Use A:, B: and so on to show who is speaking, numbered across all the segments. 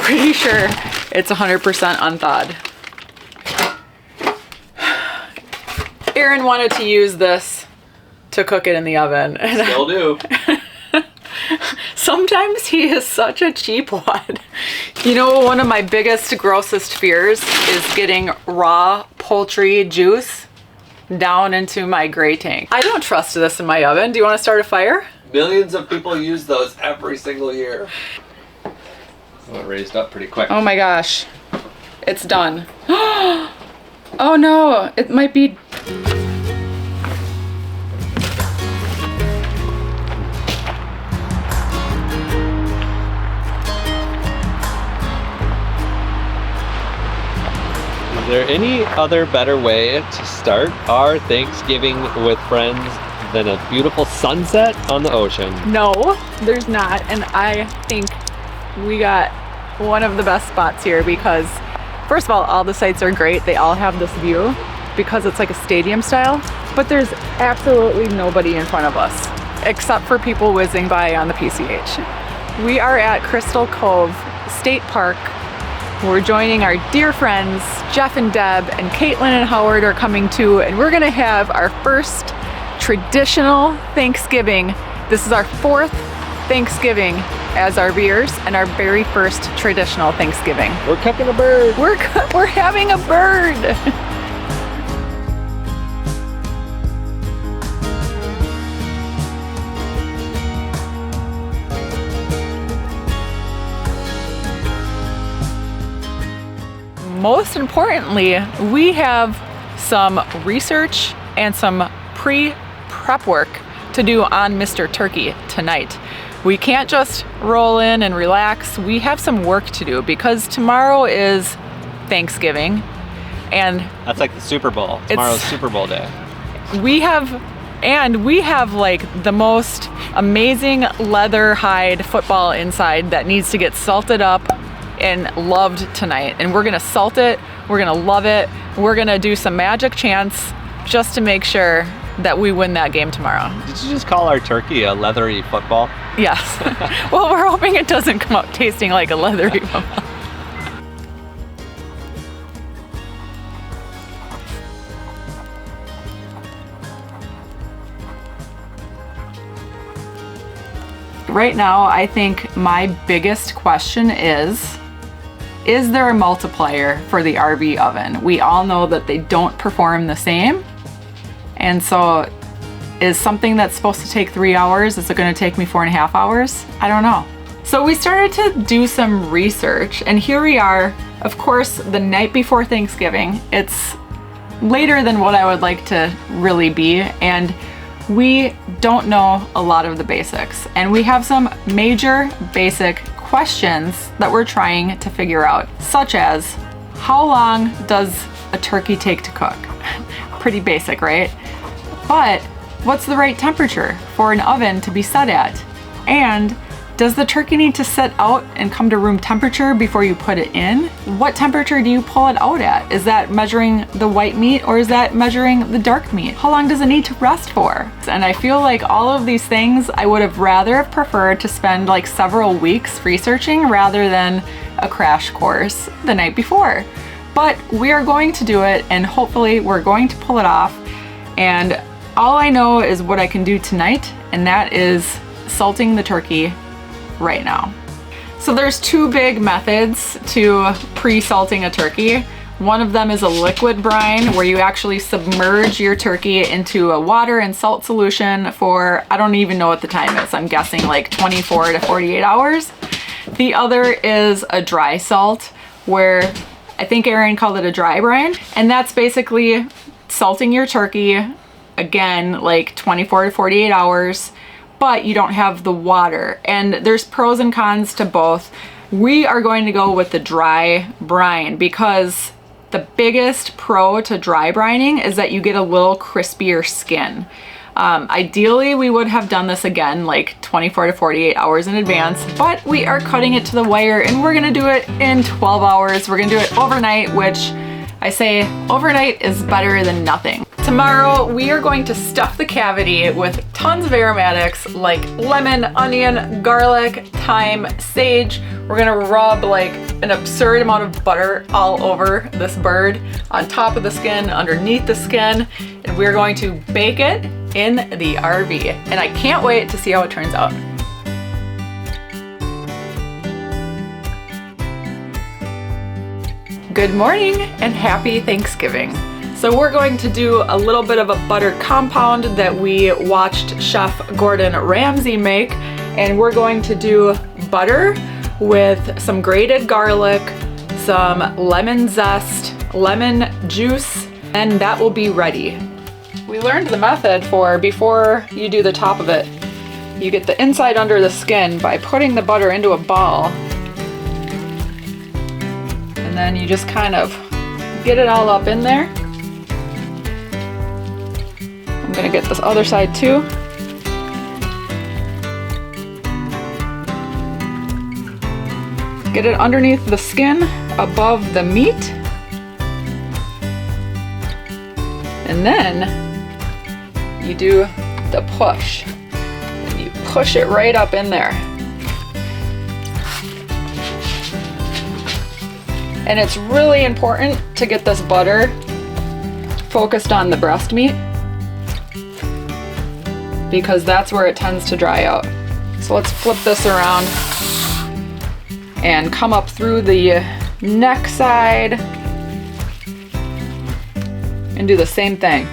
A: pretty sure it's 100% unthawed. Aaron wanted to use this to cook it in the oven.
B: Still do.
A: Sometimes he is such a cheapwad. You know, one of my biggest, grossest fears is getting raw poultry juice down into my gray tank. I don't trust this in my oven. Do you want to start a fire?
B: Millions of people use those every single year. Well, it raised up pretty quick.
A: Oh my gosh. It's done. Oh no, it might be...
B: Is there any other better way to start our Thanksgiving with friends than a beautiful sunset on the ocean?
A: No, there's not. And I think we got one of the best spots here because, first of all the sites are great. They all have this view because it's like a stadium style, but there's absolutely nobody in front of us except for people whizzing by on the PCH. We are at Crystal Cove State Park. We're joining our dear friends, Jeff and Deb, and Caitlin and Howard are coming too, and we're gonna have our first traditional Thanksgiving. This is our 4th Thanksgiving as RVers and our very first traditional Thanksgiving.
B: We're cooking a bird.
A: We're having a bird. Most importantly, we have some research and some pre-prep work to do on Mr. Turkey tonight. We can't just roll in and relax. We have some work to do because tomorrow is Thanksgiving and
B: that's like the Super Bowl. Tomorrow's Super Bowl day.
A: We have like the most amazing leather hide football inside that needs to get salted up and loved tonight, and we're gonna salt it, we're gonna love it, we're gonna do some magic chants just to make sure that we win that game tomorrow.
B: Did you just call our turkey a leathery football?
A: Yes. Well, we're hoping it doesn't come out tasting like a leathery football. Right now, I think my biggest question is there a multiplier for the RV oven? We all know that they don't perform the same. And so is something that's supposed to take 3 hours, is it gonna take me 4.5 hours? I don't know. So we started to do some research, and here we are, of course, the night before Thanksgiving. It's later than what I would like to really be, and we don't know a lot of the basics. And we have some major basic questions that we're trying to figure out, such as, how long does a turkey take to cook? Pretty basic, right? But what's the right temperature for an oven to be set at? And does the turkey need to set out and come to room temperature before you put it in? What temperature do you pull it out at? Is that measuring the white meat or is that measuring the dark meat? How long does it need to rest for? And I feel like all of these things I would have rather have preferred to spend like several weeks researching rather than a crash course the night before. But we are going to do it, and hopefully we're going to pull it off. And all I know is what I can do tonight, and that is salting the turkey right now. So there's 2 big methods to pre-salting a turkey. One of them is a liquid brine, where you actually submerge your turkey into a water and salt solution for, I don't even know what the time is, I'm guessing like 24 to 48 hours. The other is a dry salt, where I think Aaron called it a dry brine, and that's basically salting your turkey, again, like 24 to 48 hours, but you don't have the water. And there's pros and cons to both. We are going to go with the dry brine because the biggest pro to dry brining is that you get a little crispier skin. Ideally, we would have done this again like 24 to 48 hours in advance, but we are cutting it to the wire and we're gonna do it in 12 hours. We're gonna do it overnight, which I say overnight is better than nothing. Tomorrow, we are going to stuff the cavity with tons of aromatics like lemon, onion, garlic, thyme, sage. We're gonna rub like an absurd amount of butter all over this bird, on top of the skin, underneath the skin, and we're going to bake it in the RV. And I can't wait to see how it turns out. Good morning and happy Thanksgiving. So we're going to do a little bit of a butter compound that we watched Chef Gordon Ramsay make, and we're going to do butter with some grated garlic, some lemon zest, lemon juice, and that will be ready. We learned the method for before you do the top of it. You get the inside under the skin by putting the butter into a ball, and then you just kind of get it all up in there. I'm gonna get this other side too. Get it underneath the skin, above the meat. And then you do the push. And you push it right up in there. And it's really important to get this butter focused on the breast meat, because that's where it tends to dry out. So let's flip this around and come up through the neck side and do the same thing.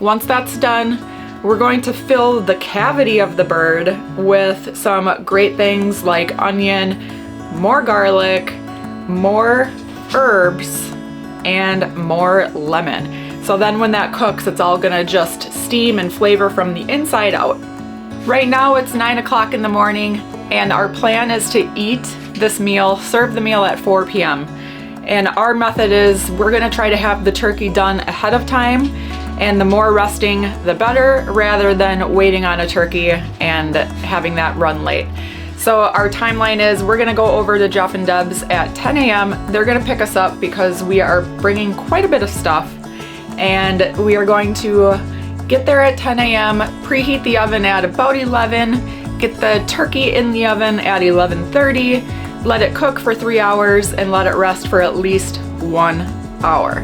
A: Once that's done, we're going to fill the cavity of the bird with some great things like onion, more garlic, more herbs, and more lemon. So then when that cooks, it's all gonna just steam and flavor from the inside out. Right now it's 9 o'clock in the morning, and our plan is to eat this meal, serve the meal at 4 p.m. And our method is we're gonna try to have the turkey done ahead of time, and the more resting, the better, rather than waiting on a turkey and having that run late. So our timeline is we're gonna go over to Jeff and Deb's at 10 a.m. They're gonna pick us up because we are bringing quite a bit of stuff, and we are going to get there at 10 a.m., preheat the oven at about 11, get the turkey in the oven at 11:30, let it cook for 3 hours, and let it rest for at least 1 hour.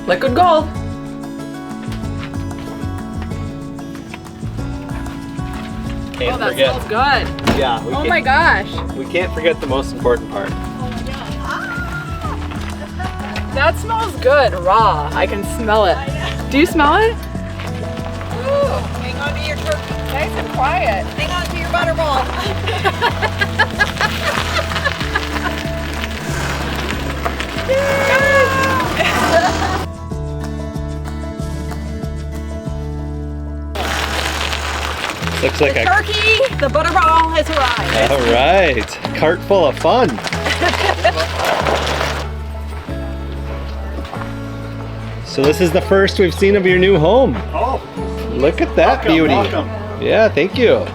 A: Liquid gold.
B: Can't
A: Oh, that
B: forget.
A: smells good.
B: Yeah.
A: Oh my gosh.
B: We can't forget the most important part.
A: That smells good, raw. I can smell it. Do you smell it?
C: Ooh, hang on to your turkey.
A: Nice and quiet.
C: Hang on to your butterball.
B: Looks like a
C: Turkey, the butterball has arrived.
B: all right, cart full of fun. So this is the first we've seen of your new home.
D: Oh,
B: Look at that
D: welcome,
B: beauty.
D: welcome.
B: Yeah, thank you.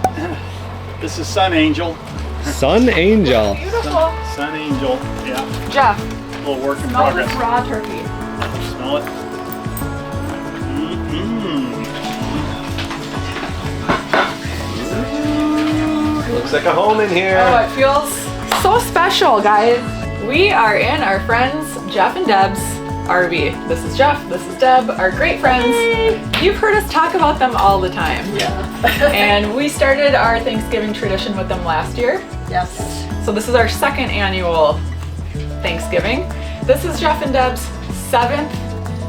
D: This is Sun Angel.
B: Sun Angel.
A: Beautiful.
D: Sun Angel. Yeah,
A: Jeff,
D: a little work in
A: smell
D: progress.
A: this raw turkey.
D: Smell it.
B: Looks like a home in here.
A: Oh, it feels so special, guys. We are in our friends Jeff and Deb's RV. This is Jeff, this is Deb, our great friends. You've heard us talk about them all the time.
C: Yeah.
A: And we started our Thanksgiving tradition with them last year.
C: Yes.
A: So this is our second annual Thanksgiving. This is Jeff and Deb's 7th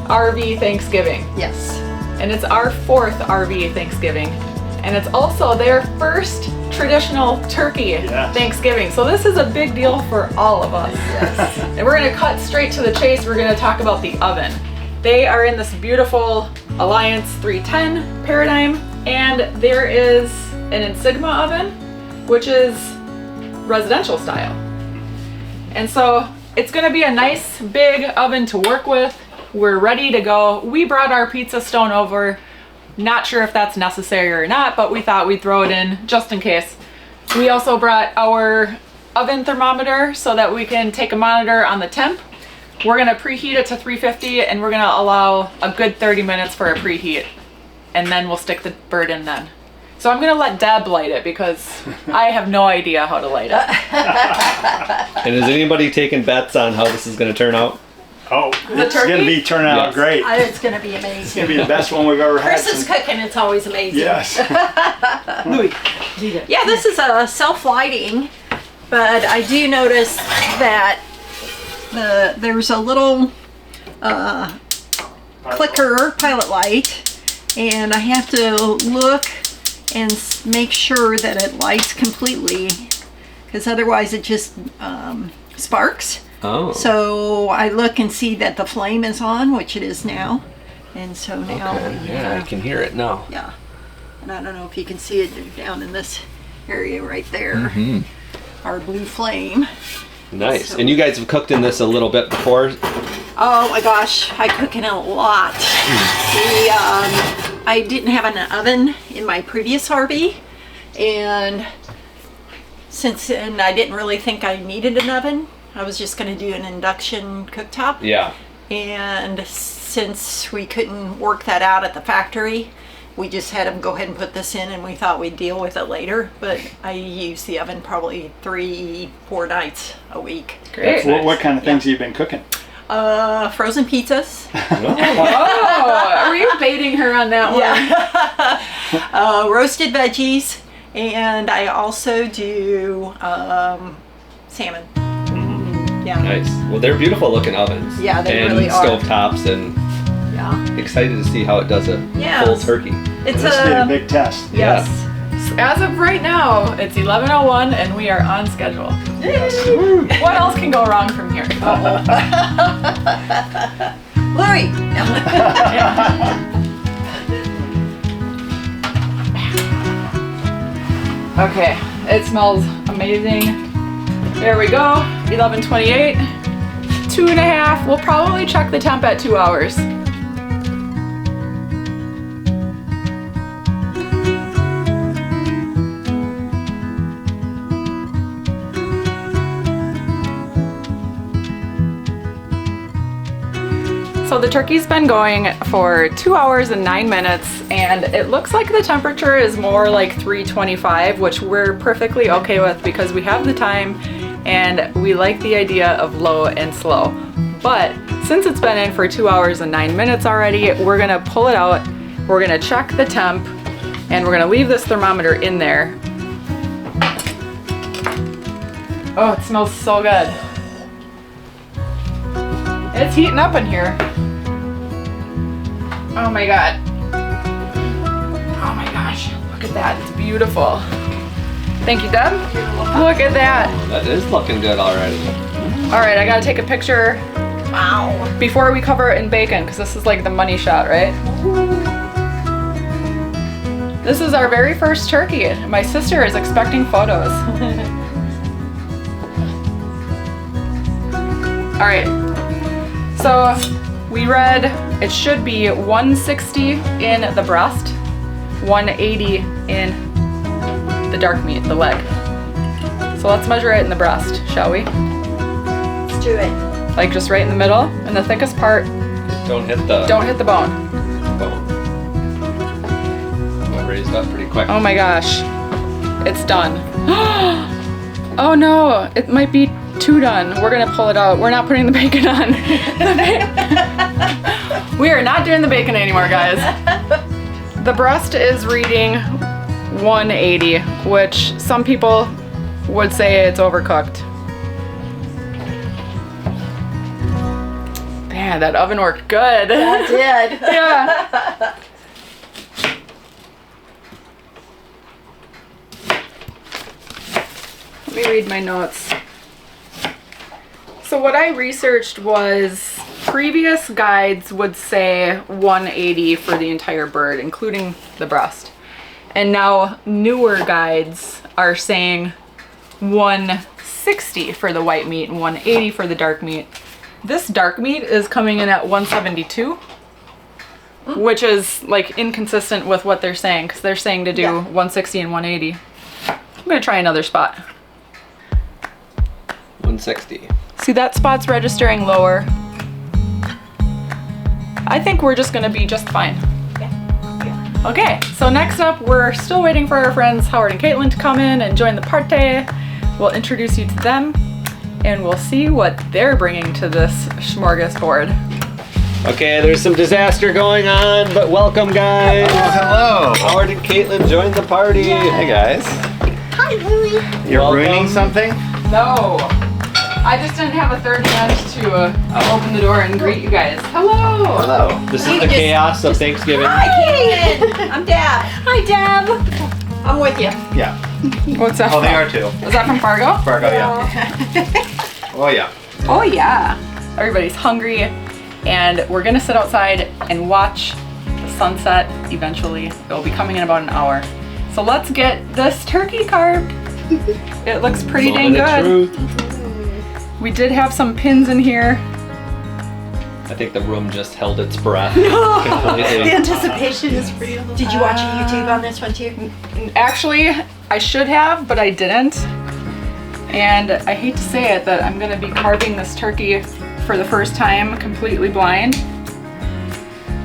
A: RV Thanksgiving.
C: Yes.
A: And it's our 4th RV Thanksgiving. And it's also their first traditional turkey
D: Yes.
A: Thanksgiving. So this is a big deal for all of us.
C: Yes.
A: And we're gonna cut straight to the chase. We're gonna talk about the oven. They are in this beautiful Alliance 310 paradigm, and there is an Insigma oven, which is residential style. And so it's gonna be a nice big oven to work with. We're ready to go. We brought our pizza stone over Not sure if that's necessary or not, but we thought we'd throw it in just in case. We also brought our oven thermometer so that we can take a monitor on the temp. We're gonna preheat it to 350 and we're gonna allow a good 30 minutes for a preheat. And then we'll stick the bird in then. So I'm gonna let Deb light it because I have no idea how to light it.
B: And is anybody taking bets on how this is going to turn out?
D: Oh, it's going to be turning out
B: Yes.
D: great.
C: It's going to be
D: It's
C: amazing.
D: going to be the best one we've ever had.
C: Chris is cooking. It's always amazing.
D: Yes.
C: Yeah, this is a self-lighting, but I do notice that there's a little clicker pilot light, and I have to look and make sure that it lights completely, because otherwise it just sparks.
B: Oh.
C: So I look and see that the flame is on, which it is now, and so now
B: Yeah, I can hear it now.
C: yeah. And I don't know if you can see it down in this area right there.
B: Mm-hmm.
C: Our blue flame.
B: Nice.
C: So-
B: And you guys have cooked in this a little bit before?
C: Oh my gosh, I cook in a lot. I didn't have an oven in my previous RV, and since then I didn't really think I needed an oven. I was just going to do an induction cooktop.
B: Yeah.
C: And since we couldn't work that out at the factory, we just had them go ahead and put this in, and we thought we'd deal with it later. But I use the oven probably 3-4 nights a week.
A: Great.
D: What kind of things have you been cooking?
C: Frozen pizzas.
A: Oh, were you baiting her on that one?
C: Roasted veggies, and I also do salmon. Yeah.
B: Nice. Well, they're beautiful looking ovens.
C: Yeah, they
B: and
C: really are.
B: stove tops, and
C: Yeah.
B: excited to see how it does a
C: Yes.
B: full turkey.
C: It's
D: This will be a big test.
C: yes.
A: As of right now, it's 11:01 and we are on schedule. What else can go wrong from here?
C: Louis.
A: Okay, it smells amazing. There we go, 11:28. 2.5, we'll probably check the temp at 2 hours. So the turkey's been going for 2 hours and 9 minutes, and it looks like the temperature is more like 325, which we're perfectly okay with because we have the time and we like the idea of low and slow. But since it's been in for 2 hours and 9 minutes already, we're gonna pull it out, we're gonna check the temp, and we're gonna leave this thermometer in there. Oh, it smells so good. It's heating up in here. Oh my god. Oh my gosh, look at that, it's beautiful. Thank you, Deb. Look at that.
B: Oh, that is looking good already.
A: All right, I gotta take a picture
C: Wow.
A: before we cover it in bacon, because this is like the money shot, right? This is our very first turkey. My sister is expecting photos. All right, so we read it should be 160 in the breast, 180 in the dark meat, the leg. So let's measure it in the breast, shall we?
C: Let's do it.
A: Like just right in the middle, in the thickest part.
B: Don't hit the
A: Don't hit the bone.
B: bone. Oh, it raised up pretty quick.
A: Oh my gosh, it's done. Oh no, it might be too done. We're gonna pull it out. We're not putting the bacon on. We are not doing the bacon anymore, guys. The breast is reading 180, which some people would say it's overcooked. Man, that oven worked good.
C: I did.
A: Yeah. Let me read my notes. So what I researched was previous guides would say 180 for the entire bird, including the breast. And now newer guides are saying 160 for the white meat and 180 for the dark meat. This dark meat is coming in at 172. which is like inconsistent with what they're saying, because they're saying to do
C: Yeah.
A: 160 and 180. I'm gonna try another spot.
B: 160.
A: See, that spot's registering lower. I think we're just gonna be just fine. Okay, so next up, we're still waiting for our friends Howard and Caitlin to come in and join the party. We'll introduce you to them, and we'll see what they're bringing to this smorgasbord.
B: Okay, there's some disaster going on, but welcome, guys.
E: Oh, hello.
B: Howard and Caitlin joined the party.
E: Hey guys.
C: Hi, Louie.
E: You're
B: Welcome.
E: ruining something?
A: No, I just didn't have a third hand to open the door and greet you guys. Hello.
E: Hello.
B: This is the chaos of Thanksgiving.
C: Hi, Caitlin. I'm Dab. Hi, Dab. I'm with you.
E: Yeah.
A: What's that?
E: Oh, they
A: from?
E: are too.
A: Is that from Fargo?
E: Fargo, yeah. Oh, yeah.
A: Oh yeah. Everybody's hungry, and we're gonna sit outside and watch the sunset eventually. It'll be coming in about an hour. So let's get this turkey carved. It looks pretty dang
B: Moment of
A: good.
B: truth.
A: We did have some pins in here.
B: I think the room just held its breath. Completely.
C: Anticipation is real. Did you watch a YouTube on this one too?
A: Actually, I should have, but I didn't. And I hate to say it, that I'm gonna be carving this turkey for the first time completely blind,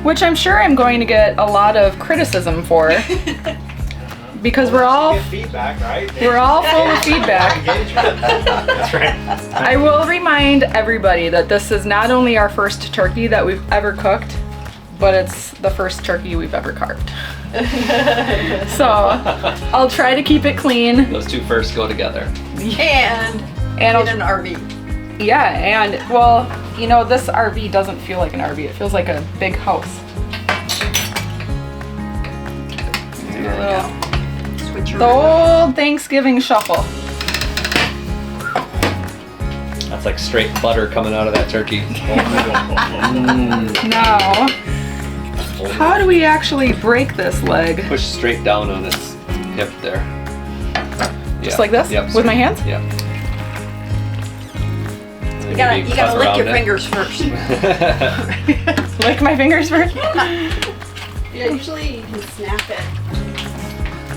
A: which I'm sure I'm going to get a lot of criticism for, because we're all
E: feedback, right?
A: full of feedback.
E: That's right.
A: I will remind everybody that this is not only our first turkey that we've ever cooked, but it's the first turkey we've ever carved. So I'll try to keep it clean.
B: Those two first go together.
C: And
A: And
C: in an
A: I'll,
C: RV.
A: yeah, and well, you know, this RV doesn't feel like an RV. It feels like a big house. Do a little,
C: Switch your
A: the old Thanksgiving shuffle.
B: That's like straight butter coming out of that turkey.
A: Now, how do we actually break this leg?
B: Push straight down on its hip there.
A: Just like this?
B: Yep.
A: With my hands?
B: Yep.
C: You gotta lick your fingers first.
A: Lick my fingers first?
F: Yeah, usually you can snap it.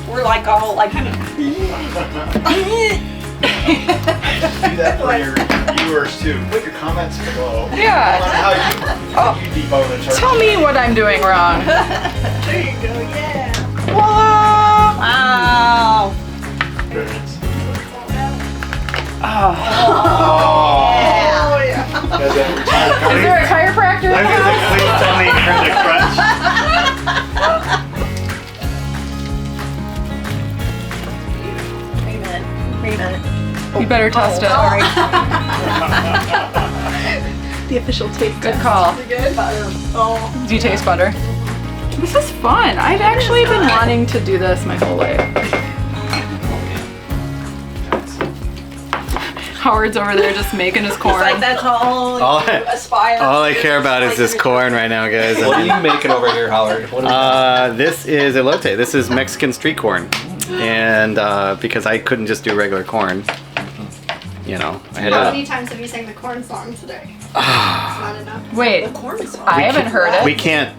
C: We're like all like
D: Do that for your viewers too. Put your comments below.
A: Yeah.
D: How you debone a turkey.
A: Tell me what I'm doing wrong.
F: There you go, yeah.
C: wow.
A: Oh.
F: Oh, yeah.
D: Is
A: Is there a chiropractor in the house?
D: Please tell me you're the crunch.
C: Wait a minute.
A: You better test it. Sorry.
F: The official taste.
A: Good call.
F: Pretty good. Oh.
A: Do you taste butter? This is fun. I've actually been wanting to do this my whole life. Howard's over there just making his corn.
C: It's like that's all
E: All
C: you aspire.
E: All I
C: to.
E: care about is this
C: Like
E: corn right now, guys.
B: What are you making over here, Howard? What is
E: This is elote. This is Mexican street corn. And because I couldn't just do regular corn, you know, I had
F: How
E: to.
F: many times have you sang the corn song today? It's not enough.
A: Wait,
C: The corn song.
A: I haven't heard it.
E: We can't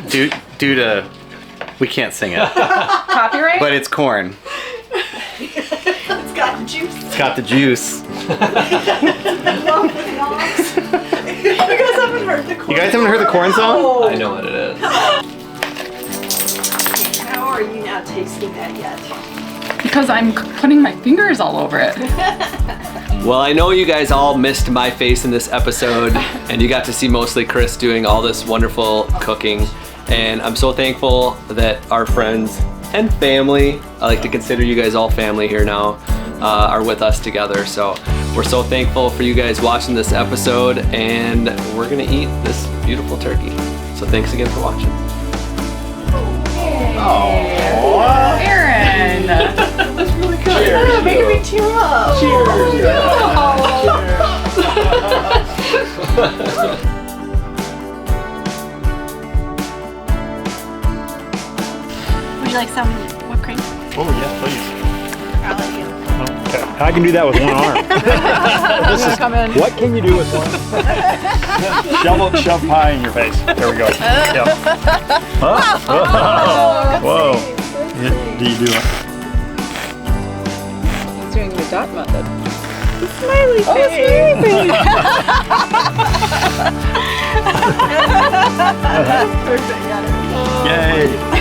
E: due to we can't sing it.
A: Copyright?
E: But it's corn.
F: It's got the juice.
E: It's got the juice.
F: Along with knobs. You guys haven't heard the corn
E: You guys haven't heard the corn song?
B: I know what it is.
F: How are you not tasting that yet?
A: Because I'm putting my fingers all over it.
B: Well, I know you guys all missed my face in this episode, and you got to see mostly Chris doing all this wonderful cooking. And I'm so thankful that our friends and family, I like to consider you guys all family here now, are with us together. So we're so thankful for you guys watching this episode, and we're gonna eat this beautiful turkey. So thanks again for watching.
A: Aaron!
F: Yeah, making me tear up. Would you like some whipped cream?
D: Oh, yes, please.
F: I'll let you.
D: Okay.
G: I can do that with one arm. This is,
A: come in.
G: what can you do with one? Shove pie in your face. There we go. Yep. Whoa. Do you do it?
A: He's doing the dot method. Smiley face.
G: Yay.